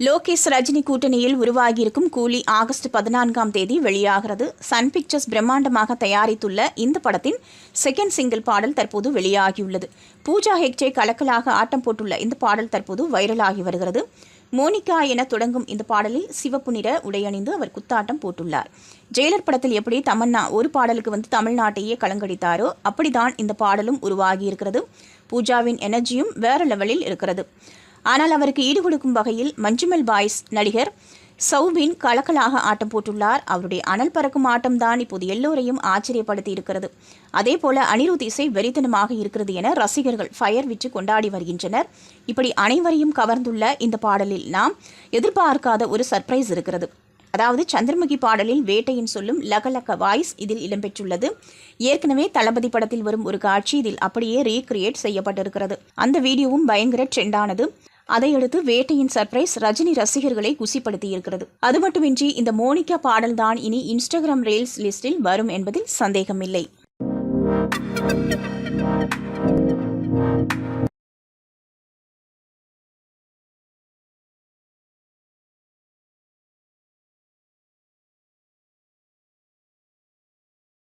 லோகேஷ் ரஜினி கூட்டணியில் உருவாகியிருக்கும் கூலி ஆகஸ்ட் 14ஆம் தேதி வெளியாகிறது. சன் பிக்சர்ஸ் பிரம்மாண்டமாக தயாரித்துள்ள இந்த படத்தின் செகண்ட் சிங்கிள் பாடல் தற்போது வெளியாகியுள்ளது. பூஜா ஹெக்டே கலக்கலாக ஆட்டம் போட்டுள்ள இந்த பாடல் தற்போது வைரலாகி வருகிறது. மோனிகா என தொடங்கும் இந்த பாடலில் சிவப்பு நிற உடையணிந்து அவர் குத்தாட்டம் போட்டுள்ளார். ஜெயிலர் படத்தில் எப்படி தமன்னா ஒரு பாடலுக்கு தமிழ்நாட்டையே கலங்கடித்தாரோ அப்படிதான் இந்த பாடலும் உருவாகியிருக்கிறது. பூஜாவின் எனர்ஜியும் வேற லெவலில் இருக்கிறது. ஆனால் அவருக்கு ஈடு கொடுக்கும் வகையில் மஞ்சுமெல் பாய்ஸ் நடிகர் சௌபின் கலக்கலாக ஆட்டம் போட்டுள்ளார். அவருடைய அனல் பறக்கும் ஆட்டம்தான் இப்போது எல்லோரையும் ஆச்சரியப்படுத்தி இருக்கிறது. அதேபோல அனிருத் இசை வெறித்தனமாக இருக்கிறது என ரசிகர்கள் ஃபயர் விட்டு கொண்டாடி வருகின்றனர். இப்படி அனைவரையும் கவர்ந்துள்ள இந்த பாடலில் நாம் எதிர்பார்க்காத ஒரு சர்ப்ரைஸ் இருக்கிறது. அதாவது சந்திரமுகி பாடலில் வேட்டையின் சொல்லும் லகலக வாய்ஸ் இதில் இடம்பெற்றுள்ளது. ஏற்கனவே தளபதி படத்தில் வரும் ஒரு காட்சி இதில் அப்படியே ரீக்ரியேட் செய்யப்பட்டிருக்கிறது. அந்த வீடியோவும் பயங்கர ட்ரெண்டானது. அதையடுத்து வேட்டையின் சர்ப்ரைஸ் ரஜினி ரசிகர்களை குசிப்படுத்தி இருக்கிறது. அது மட்டுமின்றி இந்த மோனிகா பாடல்தான் இனி இன்ஸ்டாகிராம் ரீல்ஸ் லிஸ்டில் வரும் என்பதில் சந்தேகமில்லை.